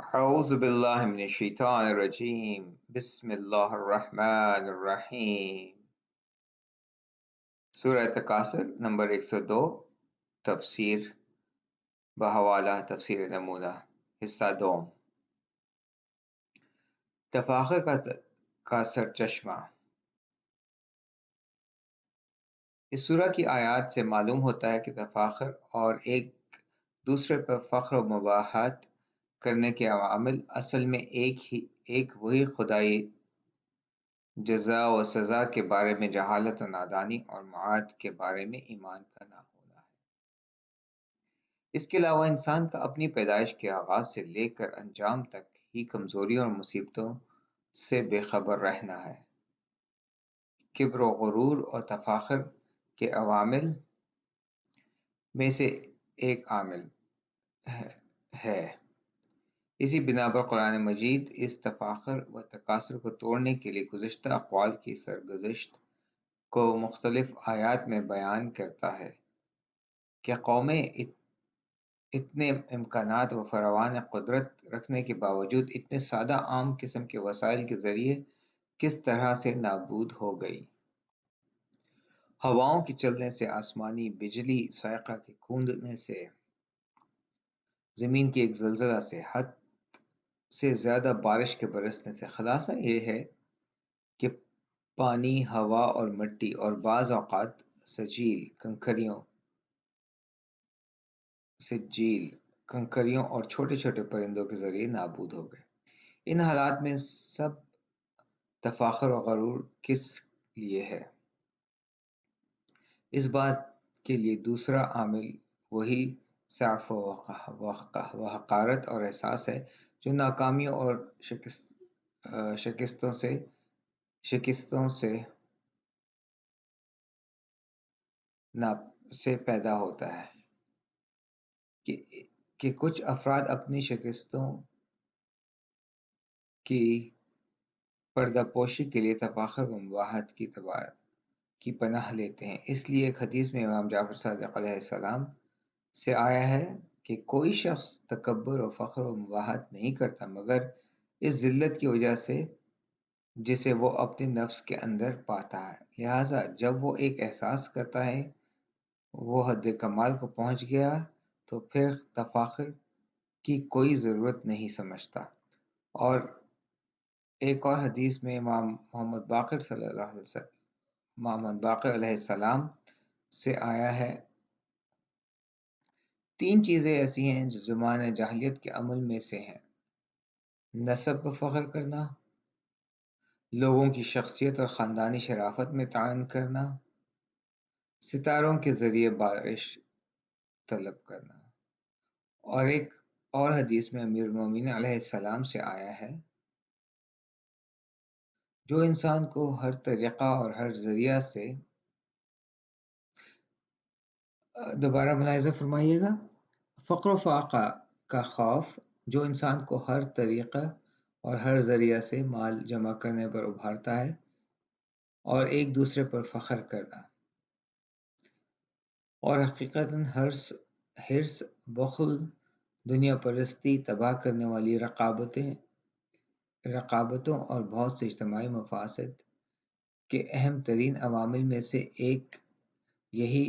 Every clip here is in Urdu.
اعوذ باللہ من الشیطان الرجیم بسم اللہ الرحمن الرحیم سورہ تکاثر نمبر 102 تفسیر بحوالہ تفسیر نمونہ حصہ دوم تفاخر کا سرچشمہ۔ اس سورہ کی آیات سے معلوم ہوتا ہے کہ تفاخر اور ایک دوسرے پر فخر و مباحثت کرنے کے عوامل اصل میں ایک وہی خدائی جزا و سزا کے بارے میں جہالت و نادانی اور معاد کے بارے میں ایمان کا نہ ہونا ہے۔ اس کے علاوہ انسان کا اپنی پیدائش کے آغاز سے لے کر انجام تک ہی کمزوریوں اور مصیبتوں سے بے خبر رہنا ہے۔ کبر و غرور اور تفاخر کے عوامل میں سے ایک عامل ہے۔ اسی بنا پر قرآن مجید اس تفاخر و تکاثر کو توڑنے کے لیے گزشتہ اقوال کی سرگزشت کو مختلف آیات میں بیان کرتا ہے کہ قومیں اتنے امکانات و فراوان قدرت رکھنے کے باوجود اتنے سادہ عام قسم کے وسائل کے ذریعے کس طرح سے نابود ہو گئی۔ ہواؤں کے چلنے سے، آسمانی بجلی صاعقہ کے گونجنے سے، زمین کے ایک زلزلہ سے، حد سے زیادہ بارش کے برسنے سے۔ خلاصہ یہ ہے کہ پانی، ہوا اور مٹی اور بعض اوقات کنکریوں اور چھوٹے چھوٹے پرندوں کے ذریعے نابود ہو گئے۔ ان حالات میں سب تفاخر و غرور کس لیے ہے؟ اس بات کے لیے دوسرا عامل وہی ضعف و حقارت اور احساس ہے جو ناکامیوں اور شکستوں سے پیدا ہوتا ہے کہ کچھ افراد اپنی شکستوں کی پردہ پوشی کے لیے تفاخر و مباحثت کی پناہ لیتے ہیں۔ اس لیے ایک حدیث میں امام جعفر صادق علیہ السلام سے آیا ہے کہ کوئی شخص تکبر و فخر و مباحثت نہیں کرتا مگر اس ذلت کی وجہ سے جسے وہ اپنے نفس کے اندر پاتا ہے۔ لہٰذا جب وہ ایک احساس کرتا ہے وہ حد کمال کو پہنچ گیا تو پھر تفاخر کی کوئی ضرورت نہیں سمجھتا۔ اور ایک اور حدیث میں امام محمد باقر علیہ السلام سے آیا ہے، 3 چیزیں ایسی ہیں جو زمانہ جاہلیت کے عمل میں سے ہیں: نسب پر فخر کرنا، لوگوں کی شخصیت اور خاندانی شرافت میں تعین کرنا، ستاروں کے ذریعے بارش طلب کرنا۔ اور ایک اور حدیث میں امیر المومنین علیہ السلام سے آیا ہے، جو انسان کو ہر طریقہ اور ہر ذریعہ سے دوبارہ ملاحظہ فرمائیے گا، فقر و فاقہ کا خوف جو انسان کو ہر طریقہ اور ہر ذریعہ سے مال جمع کرنے پر ابھارتا ہے، اور ایک دوسرے پر فخر کرنا، اور حقیقتاً حرص، بخل، دنیا پرستی، تباہ کرنے والی رقابتوں اور بہت سے اجتماعی مفاسد کے اہم ترین عوامل میں سے ایک یہی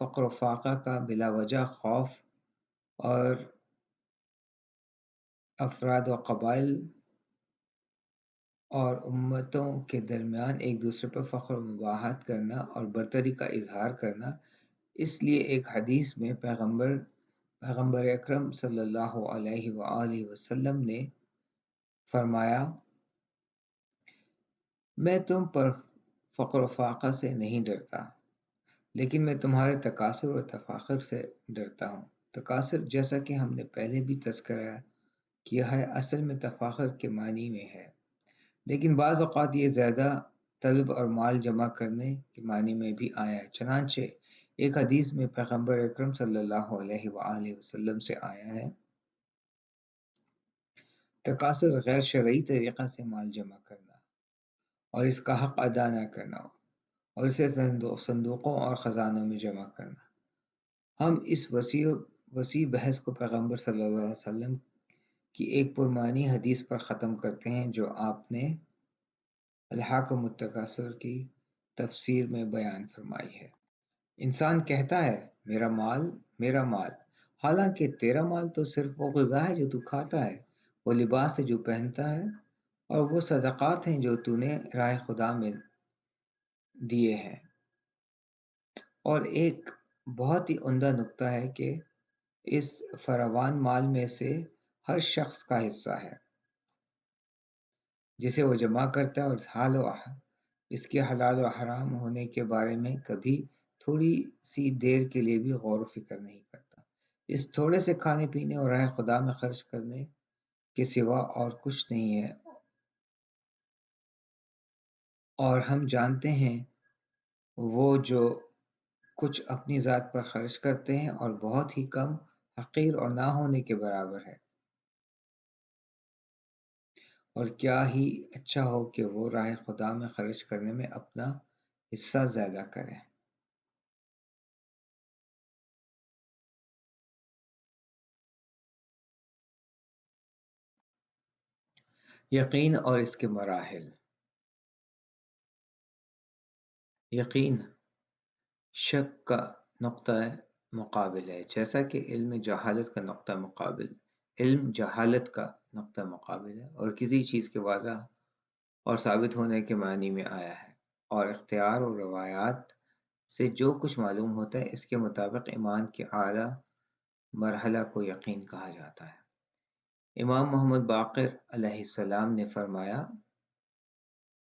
فقر و فاقہ کا بلا وجہ خوف اور افراد و قبائل اور امتوں کے درمیان ایک دوسرے پر فخر و مباحثت کرنا اور برتری کا اظہار کرنا۔ اس لیے ایک حدیث میں پیغمبر اکرم صلی اللہ علیہ وآلہ وسلم نے فرمایا، میں تم پر فقر و فاقہ سے نہیں ڈرتا، لیکن میں تمہارے تکاثر و تفاخر سے ڈرتا ہوں۔ تکاثر، جیسا کہ ہم نے پہلے بھی تذکرہ کیا ہے، اصل میں تفاخر کے معنی میں ہے، لیکن بعض اوقات یہ زیادہ طلب اور مال جمع کرنے کے معنی میں بھی آیا ہے۔ چنانچہ ایک حدیث میں پیغمبر اکرم صلی اللہ علیہ وآلہ وسلم سے آیا ہے، تکاثر غیر شرعی طریقہ سے مال جمع کرنا اور اس کا حق ادا نہ کرنا اور اسے صندوقوں اور خزانوں میں جمع کرنا۔ ہم اس وسیع بحث کو پیغمبر صلی اللہ علیہ وسلم کی ایک پرمانی حدیث پر ختم کرتے ہیں جو آپ نے الحاکم التکاثر کی تفسیر میں بیان فرمائی ہے۔ انسان کہتا ہے میرا مال میرا مال، حالانکہ تیرا مال تو صرف وہ غذا ہے جو تو کھاتا ہے، وہ لباس ہے جو پہنتا ہے، اور وہ صدقات ہیں جو تو نے راہ خدا میں دیے ہیں۔ اور ایک بہت ہی عمدہ نکتہ ہے کہ اس فراوان مال میں سے ہر شخص کا حصہ ہے جسے وہ جمع کرتا ہے، اور اس کے حلال و حرام ہونے کے بارے میں کبھی تھوڑی سی دیر کے لیے بھی غور و فکر نہیں کرتا۔ اس تھوڑے سے کھانے پینے اور راہ خدا میں خرچ کرنے کے سوا اور کچھ نہیں ہے، اور ہم جانتے ہیں وہ جو کچھ اپنی ذات پر خرچ کرتے ہیں اور بہت ہی کم، حقیر اور نہ ہونے کے برابر ہے، اور کیا ہی اچھا ہو کہ وہ راہ خدا میں خرچ کرنے میں اپنا حصہ زیادہ کریں۔ یقین اور اس کے مراحل۔ یقین شک کا نقطہ مقابل ہے، جیسا کہ علم جہالت کا نقطہ مقابل علم جہالت کا نقطہ مقابل ہے، اور کسی چیز کے واضح اور ثابت ہونے کے معنی میں آیا ہے، اور اختیار اور روایات سے جو کچھ معلوم ہوتا ہے اس کے مطابق ایمان کے اعلیٰ مرحلہ کو یقین کہا جاتا ہے۔ امام محمد باقر علیہ السلام نے فرمایا،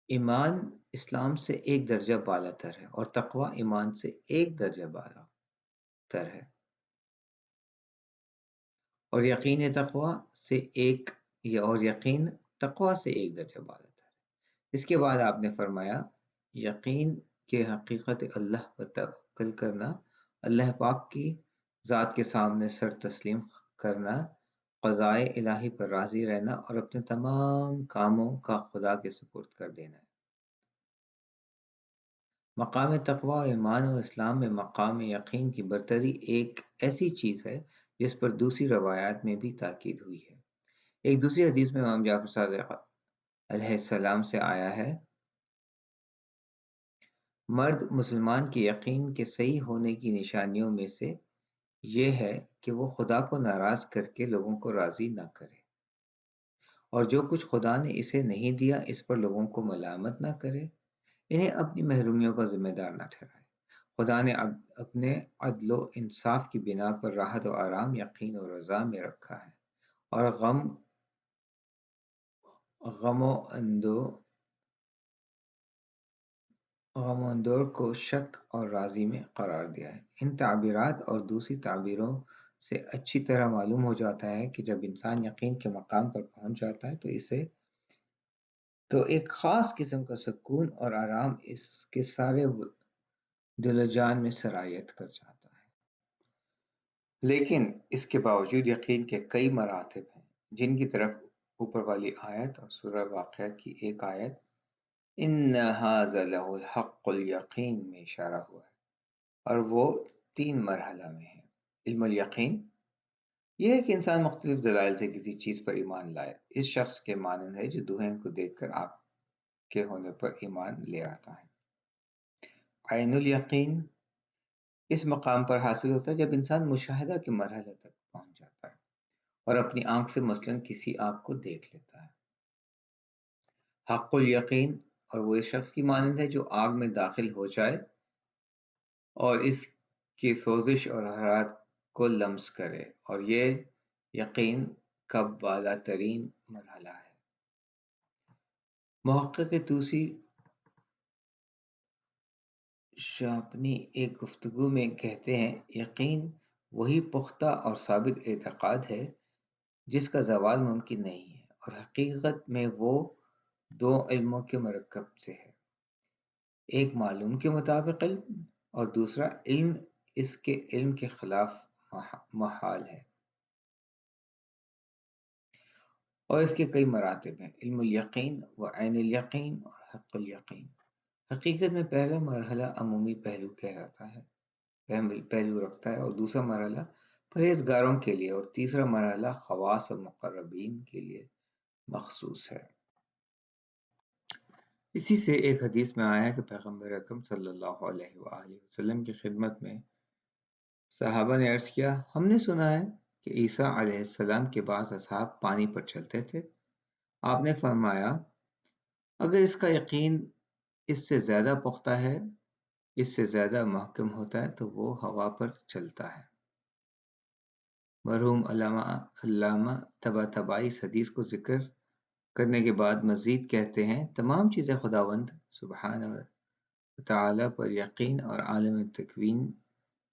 ایمان اسلام سے ایک درجہ بالا تر ہے، اور تقوی ایمان سے ایک درجہ بالا تر ہے، اور یقین تقوی سے ایک درجہ بالا تر ہے۔ اس کے بعد آپ نے فرمایا، یقین کے حقیقت اللہ پر توکل کرنا، اللہ پاک کی ذات کے سامنے سر تسلیم کرنا، قضائے الہی پر راضی رہنا، اور اپنے تمام کاموں کا خدا کے سپرد کر دینا ہے۔ مقام تقوی و ایمان و اسلام میں مقام یقین کی برتری ایک ایسی چیز ہے جس پر دوسری روایات میں بھی تاکید ہوئی ہے۔ ایک دوسری حدیث میں امام جعفر صادق علیہ السلام سے آیا ہے، مرد مسلمان کے یقین کے صحیح ہونے کی نشانیوں میں سے یہ ہے کہ وہ خدا کو ناراض کر کے لوگوں کو راضی نہ کرے، اور جو کچھ خدا نے اسے نہیں دیا اس پر لوگوں کو ملامت نہ کرے، انہیں اپنی محرومیوں کا ذمہ دار نہ ٹھہرائے۔ خدا نے اپنے عدل و انصاف کی بنا پر راحت و آرام، یقین و رضا میں رکھا ہے، اور غم و اندوہ کو شک اور راضی میں قرار دیا ہے۔ ان تعبیرات اور دوسری تعبیروں سے اچھی طرح معلوم ہو جاتا ہے کہ جب انسان یقین کے مقام پر پہنچ جاتا ہے تو ایک خاص قسم کا سکون اور آرام اس کے سارے دل و جان میں سرایت کر جاتا ہے۔ لیکن اس کے باوجود یقین کے کئی مراتب ہیں، جن کی طرف اوپر والی آیت اور سورہ واقعہ کی ایک آیت ان ھذا لحق الیقین میں اشارہ ہوا ہے، اور وہ 3 مرحلہ میں ہے۔ علم الیقین یہ ہے کہ انسان مختلف دلائل سے کسی چیز پر ایمان لائے، اس شخص کے مانند ہے جو دوحے کو دیکھ کر آگ کے ہونے پر ایمان لے آتا ہے۔ عین الیقین اس مقام پر حاصل ہوتا ہے جب انسان مشاہدہ کے مرحلے تک پہنچ جاتا ہے اور اپنی آنکھ سے مثلاً کسی آگ کو دیکھ لیتا ہے۔ حق الیقین اور وہ اس شخص کی مانند ہے جو آگ میں داخل ہو جائے اور اس کی سوزش اور حرارت کو لمس کرے، اور یہ یقین کا بالا ترین مرحلہ ہے۔ محقق توسی شاپنی ایک گفتگو میں کہتے ہیں، یقین وہی پختہ اور ثابت اعتقاد ہے جس کا زوال ممکن نہیں ہے، اور حقیقت میں وہ 2 علموں کے مرکب سے ہے، ایک معلوم کے مطابق علم، اور دوسرا علم اس کے علم کے خلاف محال ہے، اور اس کے کئی مراتب ہیں، علم الیقین و عین الیقین اور حق الیقین۔ حقیقت میں پہلا مرحلہ عمومی پہلو رکھتا ہے، اور دوسرا مرحلہ پرہیزگاروں کے لیے، اور تیسرا مرحلہ خواص اور مقربین کے لیے مخصوص ہے۔ اسی سے ایک حدیث میں آیا ہے کہ پیغمبر اکرم صلی اللہ علیہ وآلہ وسلم کی خدمت میں صحابہ نے عرض کیا، ہم نے سنا ہے کہ عیسیٰ علیہ السلام کے بعض اصحاب پانی پر چلتے تھے۔ آپ نے فرمایا، اگر اس کا یقین اس سے زیادہ پختہ ہے، اس سے زیادہ محکم ہوتا ہے تو وہ ہوا پر چلتا ہے۔ مرحوم علامہ طباطبائی اس حدیث کو ذکر کرنے کے بعد مزید کہتے ہیں، تمام چیزیں خداوند سبحانہ وتعالی پر یقین اور عالم تکوین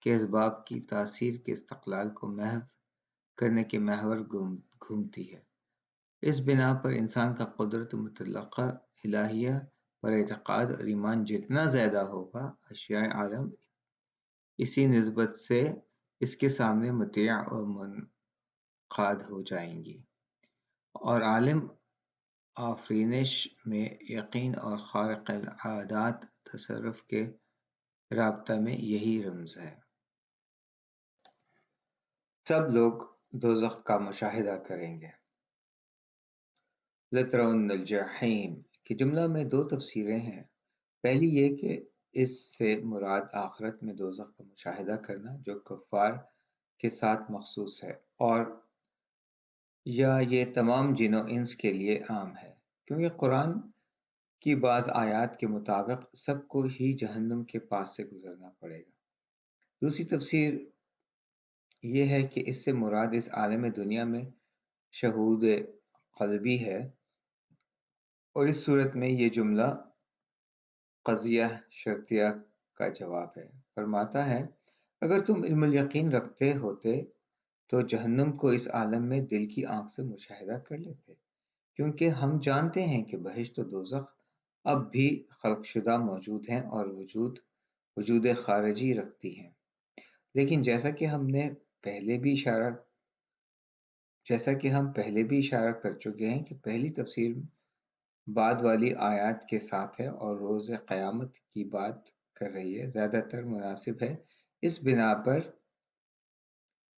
کے اسباب کی تاثیر کے استقلال کو محو کرنے کے محور گھومتی ہے۔ اس بنا پر انسان کا قدرت مطلقہ الہیہ پر اعتقاد اور ایمان جتنا زیادہ ہوگا، اشیاء عالم اسی نسبت سے اس کے سامنے مطیع اور منقاد ہو جائیں گی، اور عالم آفرینش میں یقین اور خارق العادات تصرف کے رابطہ میں یہی رمز ہے۔ سب لوگ دوزخ کا مشاہدہ کریں گے۔ لَتَرَوُنَّ الْجَحِيمَ کے جملہ میں دو تفسیریں ہیں۔ پہلی یہ کہ اس سے مراد آخرت میں دوزخ کا مشاہدہ کرنا جو کفار کے ساتھ مخصوص ہے، اور یا یہ تمام جن و انس کے لیے عام ہے، کیونکہ قرآن کی بعض آیات کے مطابق سب کو ہی جہنم کے پاس سے گزرنا پڑے گا۔ دوسری تفسیر یہ ہے کہ اس سے مراد اس عالم دنیا میں شہود قلبی ہے، اور اس صورت میں یہ جملہ قضیہ شرطیہ کا جواب ہے۔ فرماتا ہے، اگر تم علم الیقین رکھتے ہوتے تو جہنم کو اس عالم میں دل کی آنکھ سے مشاہدہ کر لیتے، کیونکہ ہم جانتے ہیں کہ بہشت و دوزخ اب بھی خلق شدہ موجود ہیں اور وجود خارجی رکھتی ہیں، لیکن جیسا کہ ہم پہلے بھی اشارہ کر چکے ہیں کہ پہلی تفسیر بعد والی آیات کے ساتھ ہے اور روز قیامت کی بات کر رہی ہے، زیادہ تر مناسب ہے۔ اس بنا پر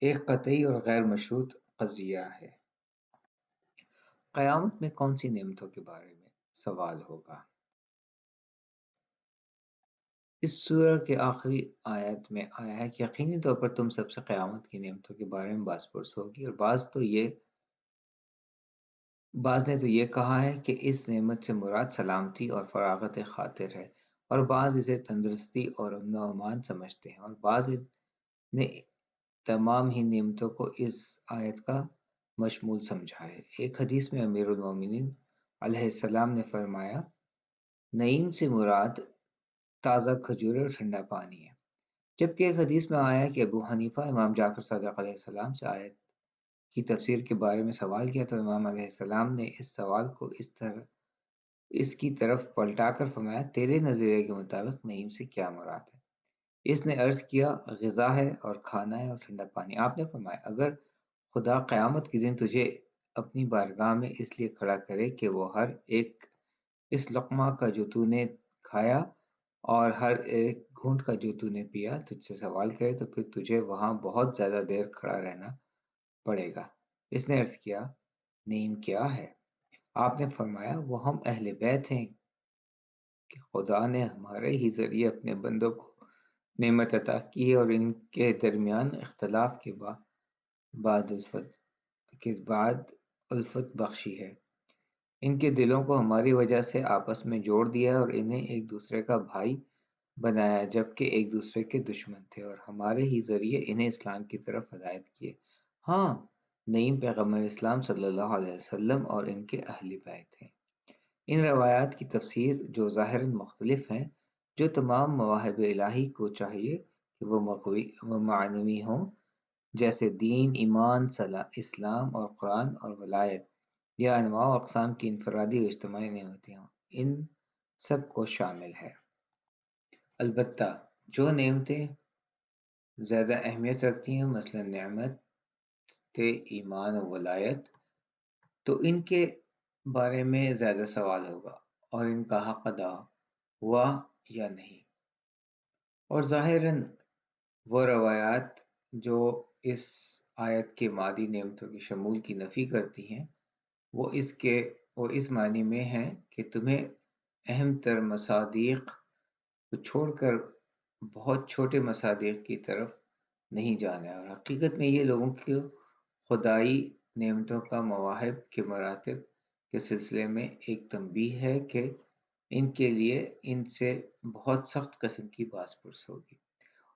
ایک قطعی اور غیر مشروط قضیہ ہے۔ قیامت میں کون سی نعمتوں کے بارے میں سوال ہوگا؟ اس سورہ کے آخری آیت میں آیا ہے کہ یقینی طور پر تم سب سے قیامت کی نعمتوں کے بارے میں باز پرس ہوگی، اور بعض نے تو یہ کہا ہے کہ اس نعمت سے مراد سلامتی اور فراغت خاطر ہے، اور بعض اسے تندرستی اور امن و امان سمجھتے ہیں، اور بعض نے تمام ہی نعمتوں کو اس آیت کا مشمول سمجھا ہے۔ ایک حدیث میں امیر المومنین علیہ السلام نے فرمایا، نعیم سے مراد تازہ کھجور اور ٹھنڈا پانی ہے، جبکہ ایک حدیث میں آیا ہے کہ ابو حنیفہ امام جعفر صادق علیہ السلام سے آیت کی تفسیر کے بارے میں سوال کیا تو امام علیہ السلام نے اس سوال کو اس کی طرف پلٹا کر فرمایا، تیرے نظریے کے مطابق نعیم سے کیا مراد ہے؟ اس نے عرض کیا، غذا ہے اور کھانا ہے اور ٹھنڈا پانی۔ آپ نے فرمایا، اگر خدا قیامت کے دن تجھے اپنی بارگاہ میں اس لیے کھڑا کرے کہ وہ ہر ایک اس لقمہ کا جو تو نے کھایا اور ہر ایک گھونٹ کا جو تو نے پیا تجھ سے سوال کرے، تو پھر تجھے وہاں بہت زیادہ دیر کھڑا رہنا پڑے گا۔ اس نے عرض کیا، نعیم کیا ہے؟ آپ نے فرمایا، وہ ہم اہل بیت ہیں کہ خدا نے ہمارے ہی ذریعے اپنے بندوں کو نعمت عطا کی ہے، اور ان کے درمیان اختلاف کے بعد الفت بخشی ہے۔ ان کے دلوں کو ہماری وجہ سے آپس میں جوڑ دیا ہے اور انہیں ایک دوسرے کا بھائی بنایا، جبکہ ایک دوسرے کے دشمن تھے، اور ہمارے ہی ذریعے انہیں اسلام کی طرف ہدایت کیے۔ ہاں، نعیم پیغمبر اسلام صلی اللہ علیہ وسلم اور ان کے اہل بیت ہیں۔ ان روایات کی تفسیر جو ظاہراً مختلف ہیں، جو تمام مواہب الہی کو چاہیے کہ وہ معنوی ہوں، جیسے دین، ایمان، اسلام اور قرآن اور ولایت، یا انواع و اقسام کی انفرادی و اجتماعی نعمتیں ہوں، ان سب کو شامل ہے۔ البتہ جو نعمتیں زیادہ اہمیت رکھتی ہیں، مثلا نعمت ایمان و ولایت، تو ان کے بارے میں زیادہ سوال ہوگا اور ان کا حق ادا ہوا یا نہیں۔ اور ظاہراً وہ روایات جو اس آیت کے مادی نعمتوں کی شمول کی نفی کرتی ہیں وہ اس معنی میں ہے کہ تمہیں اہم تر مصادیق کو چھوڑ کر بہت چھوٹے مصادیق کی طرف نہیں جانا ہے، اور حقیقت میں یہ لوگوں کی خدائی نعمتوں کا مواہب کے مراتب کے سلسلے میں ایک تنبیہ ہے کہ ان کے لیے ان سے بہت سخت قسم کی باز پرس ہوگی،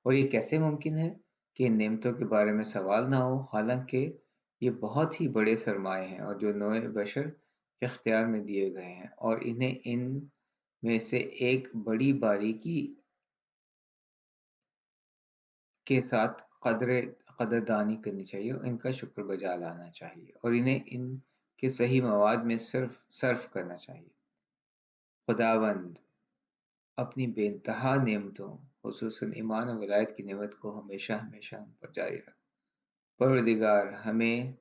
اور یہ کیسے ممکن ہے کہ ان نعمتوں کے بارے میں سوال نہ ہو، حالانکہ یہ بہت ہی بڑے سرمائے ہیں اور جو نوع بشر کے اختیار میں دیے گئے ہیں، اور انہیں ان میں سے ایک بڑی باریکی کے ساتھ قدردانی کرنی چاہیے، ان کا شکر بجا لانا چاہیے اور انہیں ان کے صحیح مواد میں صرف کرنا چاہیے۔ خداوند اپنی بے انتہا نعمتوں خصوصاً ایمان و ولایت کی نعمت کو ہمیشہ ہمیشہ ہم پر جاری رکھ۔ پروردگار ہمیں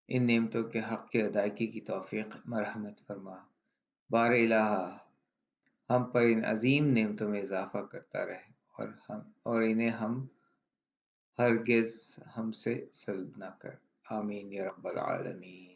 ان نعمتوں کے حق کی ادائیگی کی توفیق مرحمت فرما۔ بار الہا ہم پر ان عظیم نعمتوں میں اضافہ کرتا رہے اور انہیں ہرگز ہم سے سلب نہ کر، آمین یا رب العالمین۔